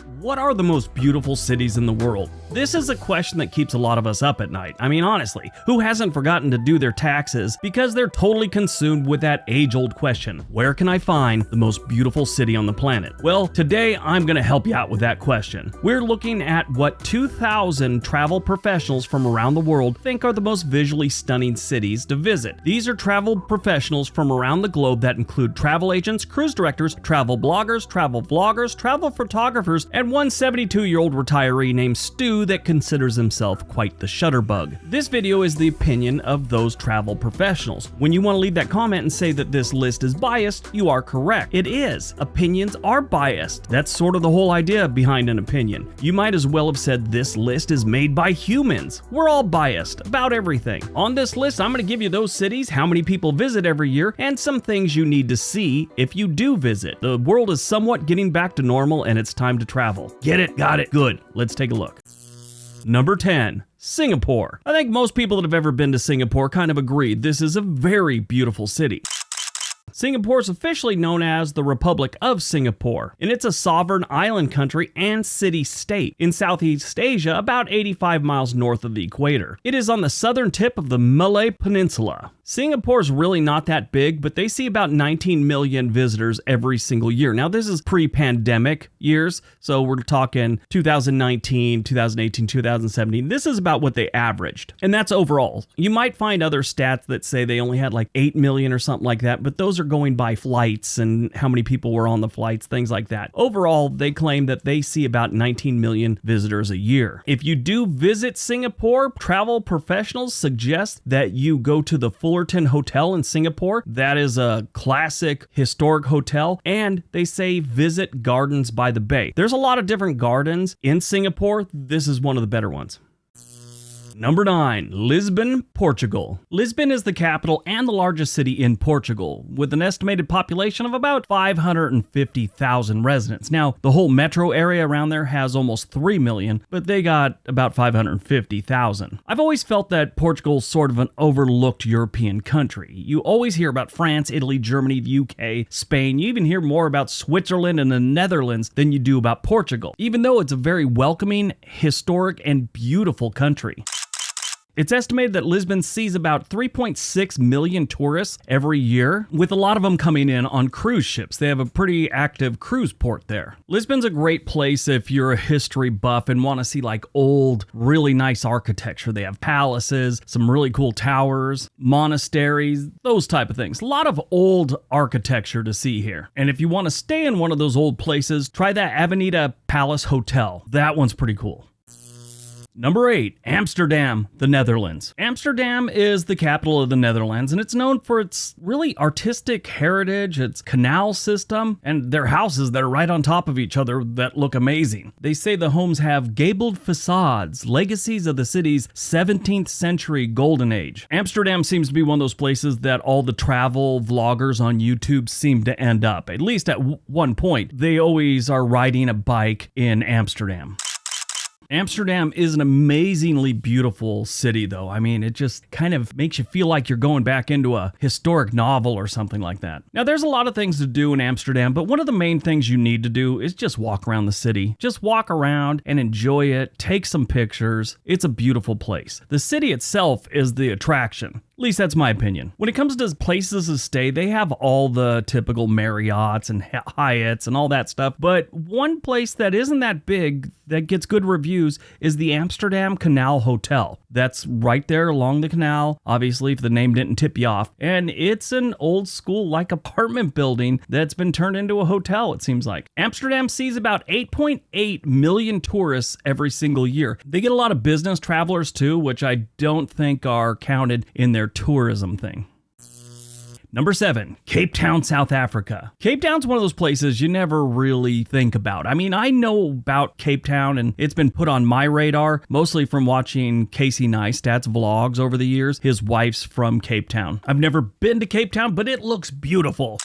What are the most beautiful cities in the world? This is a question that keeps a lot of us up at night. I mean, honestly, who hasn't forgotten to do their taxes because they're totally consumed with that age-old question, where can I find the most beautiful city on the planet? Well, today I'm going to help you out with that question. We're looking at what 2,000 travel professionals from around the world think are the most visually stunning cities to visit. These are travel professionals from around the globe that include travel agents, cruise directors, travel bloggers, travel vloggers, travel photographers, and one 72-year-old retiree named Stu that considers himself quite the shutterbug. This video is the opinion of those travel professionals. When you want to leave that comment and say that this list is biased, you are correct. It is. Opinions are biased. That's sort of the whole idea behind an opinion. You might as well have said this list is made by humans. We're all biased about everything. On this list, I'm going to give you those cities, how many people visit every year, and some things you need to see if you do visit. The world is somewhat getting back to normal and it's time to travel. Get it? Got it? Good. Let's take a look. Number 10. Singapore. I think most people that have ever been to Singapore kind of agree this is a very beautiful city. Singapore is officially known as the Republic of Singapore, and it's a sovereign island country and city-state in Southeast Asia, about 85 miles north of the equator. It is on the southern tip of the Malay Peninsula. Singapore's really not that big, but they see about 19 million visitors every single year. Now, this is pre-pandemic years, so we're talking 2019, 2018, 2017. This is about what they averaged, and that's overall. You might find other stats that say they only had like 8 million or something like that, but those are going by flights and how many people were on the flights, things like that. Overall, they claim that they see about 19 million visitors a year. If you do visit Singapore, travel professionals suggest that you go to the Fullerton Hotel in Singapore. That is a classic historic hotel, and they say visit Gardens by the Bay. There's a lot of different gardens in Singapore. This is one of the better ones. Number 9. Lisbon, Portugal. Lisbon is the capital and the largest city in Portugal, with an estimated population of about 550,000 residents. Now, the whole metro area around there has almost 3 million, but they got about 550,000. I've always felt that Portugal's sort of an overlooked European country. You always hear about France, Italy, Germany, the UK, Spain. You even hear more about Switzerland and the Netherlands than you do about Portugal, even though it's a very welcoming, historic, and beautiful country. It's estimated that Lisbon sees about 3.6 million tourists every year, with a lot of them coming in on cruise ships. They have a pretty active cruise port there. Lisbon's a great place if you're a history buff and want to see like old, really nice architecture. They have palaces, some really cool towers, monasteries, those type of things. A lot of old architecture to see here. And if you want to stay in one of those old places, try that Avenida Palace Hotel. That one's pretty cool. Number 8. Amsterdam, the Netherlands. Amsterdam is the capital of the Netherlands, and it's known for its really artistic heritage, its canal system, and their houses that are right on top of each other that look amazing. They say the homes have gabled facades, legacies of the city's 17th century golden age. Amsterdam seems to be one of those places that all the travel vloggers on YouTube seem to end up. At least at one point, they always are riding a bike in Amsterdam. Amsterdam is an amazingly beautiful city, though. I mean, it just kind of makes you feel like you're going back into a historic novel or something like that. Now, there's a lot of things to do in Amsterdam, but one of the main things you need to do is just walk around the city. Just walk around and enjoy it, take some pictures. It's a beautiful place. The city itself is the attraction. At least that's my opinion. When it comes to places to stay, they have all the typical Marriotts and Hyatts and all that stuff. But one place that isn't that big that gets good reviews is the Amsterdam Canal Hotel. That's right there along the canal, obviously, if the name didn't tip you off. And it's an old school like apartment building that's been turned into a hotel, it seems like. Amsterdam sees about 8.8 million tourists every single year. They get a lot of business travelers too, which I don't think are counted in their tourism thing. Number 7, Cape Town, South Africa. Cape Town's one of those places you never really think about. I mean, I know about Cape Town and it's been put on my radar, mostly from watching Casey Neistat's vlogs over the years. His wife's from Cape Town. I've never been to Cape Town, but it looks beautiful.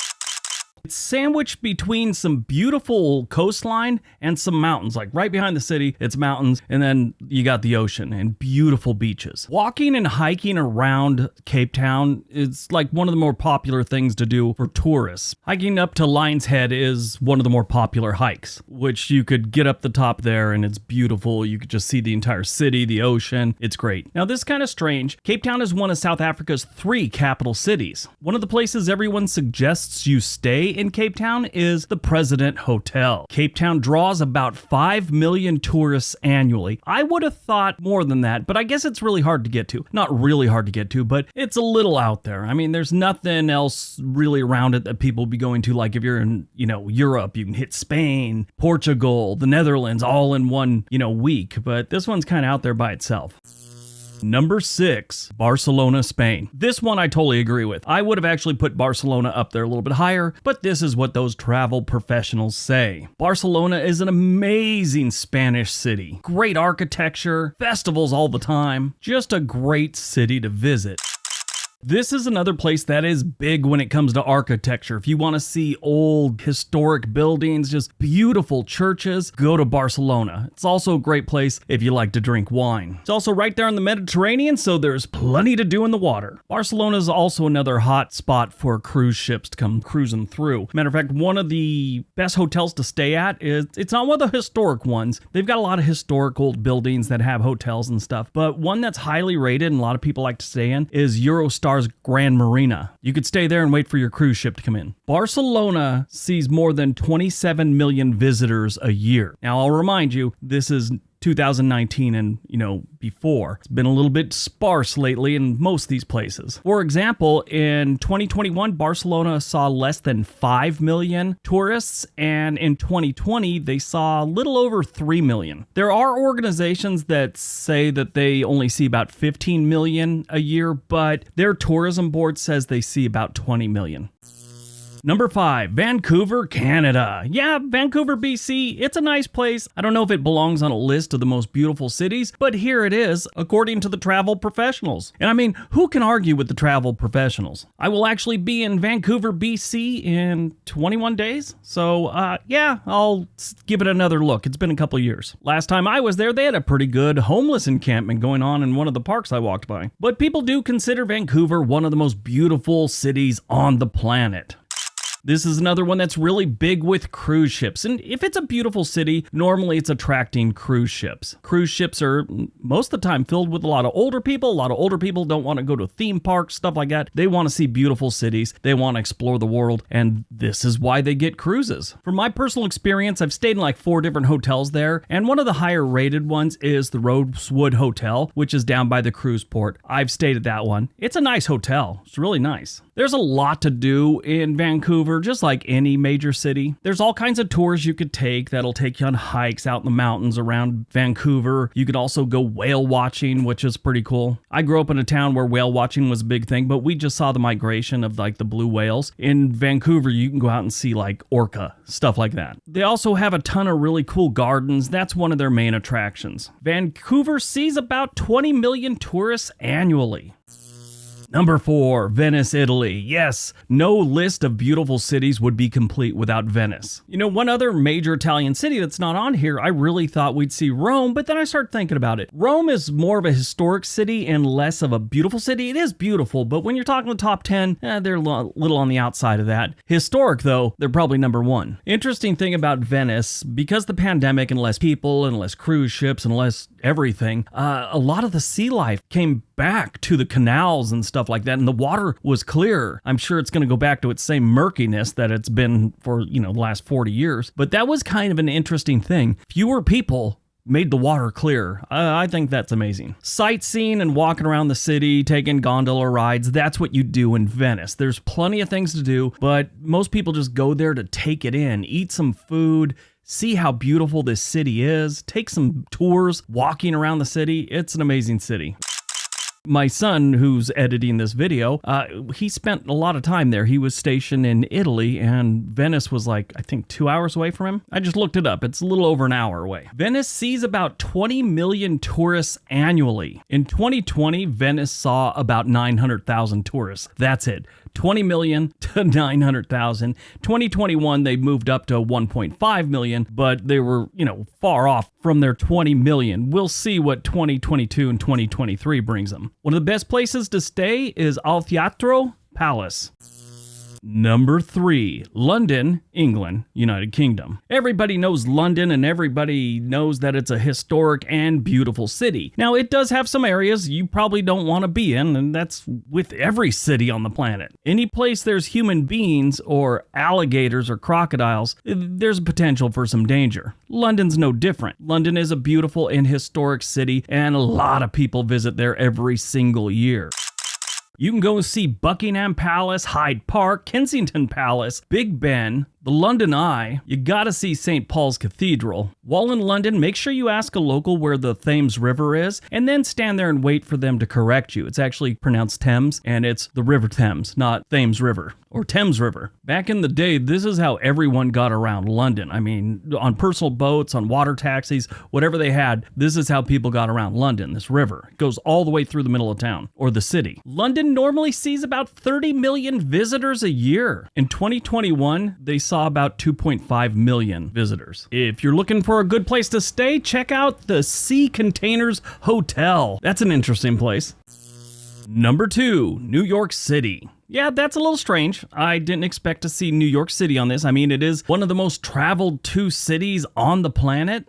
It's sandwiched between some beautiful coastline and some mountains. Like right behind the city, it's mountains, and then you got the ocean and beautiful beaches. Walking and hiking around Cape Town is like one of the more popular things to do for tourists. Hiking up to Lion's Head is one of the more popular hikes, which you could get up the top there and it's beautiful. You could just see the entire city, the ocean. It's great. Now, this is kind of strange. Cape Town is one of South Africa's 3 capital cities. One of the places everyone suggests you stay in Cape Town is the President Hotel. Cape Town draws about 5 million tourists annually. I would have thought more than that, but I guess it's really hard to get to. Not really hard to get to, but it's a little out there. I mean, there's nothing else really around it that people be going to. Like if you're in, Europe, you can hit Spain, Portugal, the Netherlands all in one, week, but this one's kind of out there by itself. Number 6, Barcelona, Spain. This one I totally agree with. I would have actually put Barcelona up there a little bit higher, but this is what those travel professionals say. Barcelona is an amazing Spanish city. Great architecture, festivals all the time. Just a great city to visit. This is another place that is big when it comes to architecture. If you want to see old historic buildings, just beautiful churches, go to Barcelona. It's also a great place if you like to drink wine. It's also right there in the Mediterranean, so there's plenty to do in the water. Barcelona is also another hot spot for cruise ships to come cruising through. Matter of fact, one of the best hotels to stay at it's not one of the historic ones. They've got a lot of historic old buildings that have hotels and stuff, but one that's highly rated and a lot of people like to stay in is Eurostar's Grand Marina. You could stay there and wait for your cruise ship to come in. Barcelona sees more than 27 million visitors a year. Now, I'll remind you, this is 2019 and, before. It's been a little bit sparse lately in most of these places. For example, in 2021, Barcelona saw less than 5 million tourists, and in 2020, they saw a little over 3 million. There are organizations that say that they only see about 15 million a year, but their tourism board says they see about 20 million. Number 5, Vancouver, Canada. Yeah, Vancouver, BC, it's a nice place. I don't know if it belongs on a list of the most beautiful cities, but here it is, according to the travel professionals. And I mean, who can argue with the travel professionals? I will actually be in Vancouver, BC in 21 days. So, I'll give it another look. It's been a couple years. Last time I was there, they had a pretty good homeless encampment going on in one of the parks I walked by. But people do consider Vancouver one of the most beautiful cities on the planet. This is another one that's really big with cruise ships. And if it's a beautiful city, normally it's attracting cruise ships. Cruise ships are most of the time filled with a lot of older people. A lot of older people don't want to go to theme parks, stuff like that. They want to see beautiful cities. They want to explore the world. And this is why they get cruises. From my personal experience, I've stayed in like 4 different hotels there. And one of the higher rated ones is the Rosewood Hotel, which is down by the cruise port. I've stayed at that one. It's a nice hotel. It's really nice. There's a lot to do in Vancouver, just like any major city. There's all kinds of tours you could take that'll take you on hikes out in the mountains around Vancouver. You could also go whale watching, which is pretty cool. I grew up in a town where whale watching was a big thing, but we just saw the migration of like the blue whales. In Vancouver, you can go out and see like orca, stuff like that. They also have a ton of really cool gardens. That's one of their main attractions. Vancouver sees about 20 million tourists annually. Number 4, Venice, Italy. Yes, no list of beautiful cities would be complete without Venice. One other major Italian city that's not on here, I really thought we'd see Rome, but then I started thinking about it. Rome is more of a historic city and less of a beautiful city. It is beautiful, but when you're talking the top 10, they're a little on the outside of that. Historic, though, they're probably number 1. Interesting thing about Venice, because the pandemic and less people and less cruise ships and less everything, a lot of the sea life came back to the canals and stuff like that, and the water was clear. I'm sure it's going to go back to its same murkiness that it's been for, the last 40 years. But that was kind of an interesting thing. Fewer people made the water clear. I think that's amazing. Sightseeing and walking around the city, taking gondola rides, that's what you do in Venice. There's plenty of things to do, but most people just go there to take it in, eat some food, see how beautiful this city is, take some tours, walking around the city. It's an amazing city. My son, who's editing this video, he spent a lot of time there. He was stationed in Italy, and Venice was like, I think 2 hours away from him. I just looked it up. It's a little over an hour away. Venice sees about 20 million tourists annually. In 2020, Venice saw about 900,000 tourists. That's it. 20 million to 900,000. 2021, they moved up to 1.5 million, but they were, far off from their 20 million. We'll see what 2022 and 2023 brings them. One of the best places to stay is Al Teatro Palace. Number 3, London, England, United Kingdom. Everybody knows London and everybody knows that it's a historic and beautiful city. Now, it does have some areas you probably don't want to be in, and that's with every city on the planet. Any place there's human beings or alligators or crocodiles, there's potential for some danger. London's no different. London is a beautiful and historic city, and a lot of people visit there every single year. You can go see Buckingham Palace, Hyde Park, Kensington Palace, Big Ben, the London Eye. You gotta see St. Paul's Cathedral. While in London, make sure you ask a local where the Thames River is, and then stand there and wait for them to correct you. It's actually pronounced Thames, and it's the River Thames, not Thames River or Thames River. Back in the day, this is how everyone got around London. I mean, on personal boats, on water taxis, whatever they had, this is how people got around London, this river. It goes all the way through the middle of town, or the city. London normally sees about 30 million visitors a year. In 2021, they saw about 2.5 million visitors. If you're looking for a good place to stay, check out the Sea Containers Hotel. That's an interesting place. Number 2, New York City. Yeah, that's a little strange. I didn't expect to see New York City on this. I mean, it is one of the most traveled 2 cities on the planet.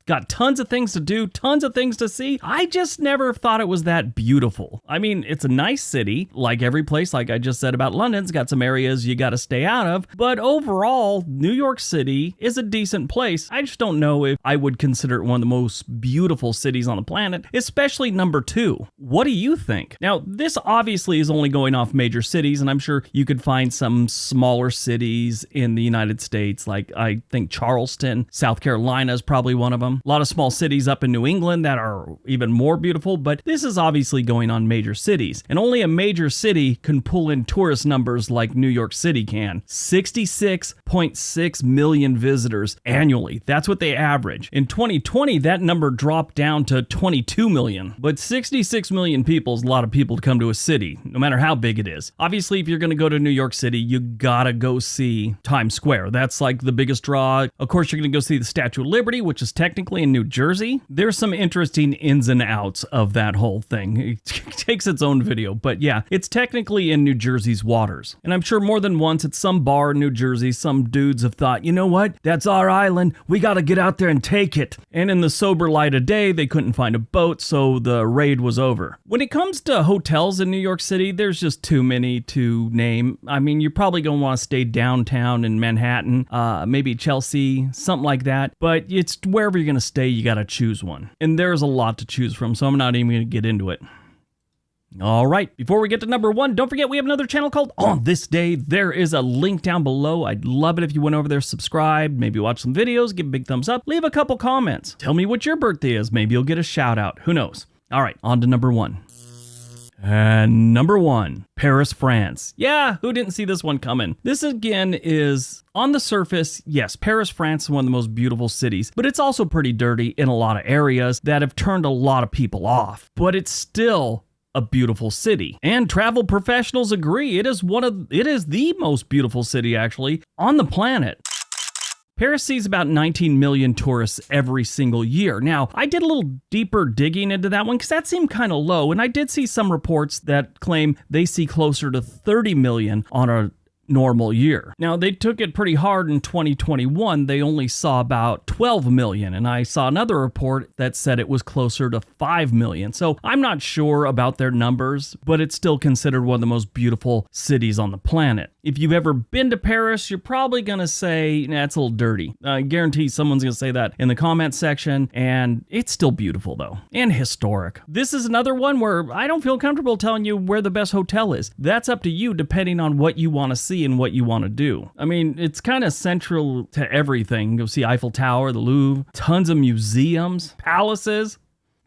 Got tons of things to do, tons of things to see. I just never thought it was that beautiful. I mean, it's a nice city, like every place, like I just said about London. It's got some areas you gotta stay out of, but overall, New York City is a decent place. I just don't know if I would consider it one of the most beautiful cities on the planet, especially number 2. What do you think? Now, this obviously is only going off major cities, and I'm sure you could find some smaller cities in the United States, like I think Charleston, South Carolina is probably one of them. A lot of small cities up in New England that are even more beautiful, but this is obviously going on major cities. And only a major city can pull in tourist numbers like New York City can. 66.6 million visitors annually. That's what they average. In 2020, that number dropped down to 22 million. But 66 million people is a lot of people to come to a city, no matter how big it is. Obviously, if you're going to go to New York City, you gotta go see Times Square. That's like the biggest draw. Of course, you're going to go see the Statue of Liberty, which is technically in New Jersey. There's some interesting ins and outs of that whole thing. It takes its own video, but yeah, it's technically in New Jersey's waters. And I'm sure more than once at some bar in New Jersey, some dudes have thought, you know what? That's our island. We got to get out there and take it. And in the sober light of day, they couldn't find a boat, so the raid was over. When it comes to hotels in New York City, there's just too many to name. I mean, you're probably going to want to stay downtown in Manhattan, maybe Chelsea, something like that. But it's wherever you're going to stay, you got to choose one. And there's a lot to choose from, so I'm not even going to get into it. All right, before we get to number 1, don't forget we have another channel called On This Day. There is a link down below. I'd love it if you went over there, subscribe, maybe watch some videos, give a big thumbs up, leave a couple comments. Tell me what your birthday is. Maybe you'll get a shout out. Who knows? All right, on to number 1. And number 1, Paris, France. Yeah, who didn't see this one coming? This again is, on the surface, yes, Paris, France is one of the most beautiful cities, but it's also pretty dirty in a lot of areas that have turned a lot of people off. But it's still a beautiful city. And travel professionals agree it is the most beautiful city actually on the planet. Paris sees about 19 million tourists every single year. Now, I did a little deeper digging into that one because that seemed kind of low, and I did see some reports that claim they see closer to 30 million on a normal year. Now, they took it pretty hard in 2021. They only saw about 12 million, and I saw another report that said it was closer to 5 million. So I'm not sure about their numbers, but it's still considered one of the most beautiful cities on the planet. If you've ever been to Paris, you're probably going to say, nah, it's a little dirty. I guarantee someone's going to say that in the comment section, and it's still beautiful though, and historic. This is another one where I don't feel comfortable telling you where the best hotel is. That's up to you depending on what you want to see and what you want to do. I mean, it's kind of central to everything. Go see Eiffel Tower, the Louvre, tons of museums, palaces.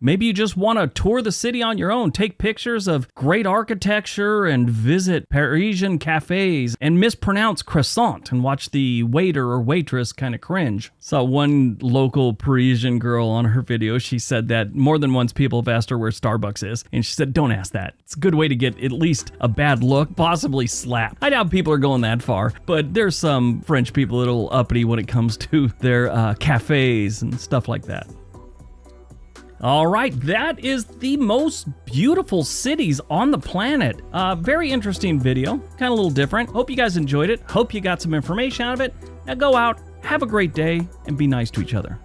Maybe you just want to tour the city on your own, take pictures of great architecture and visit Parisian cafes and mispronounce croissant and watch the waiter or waitress kind of cringe. Saw one local Parisian girl on her video. She said that more than once people have asked her where Starbucks is, and she said, don't ask that. It's a good way to get at least a bad look, possibly slap. I doubt people are going that far, but there's some French people a little uppity when it comes to their cafes and stuff like that. All right, that is the most beautiful cities on the planet. Very interesting video, kind of a little different. Hope you guys enjoyed it. Hope you got some information out of it. Now go out, have a great day, and be nice to each other.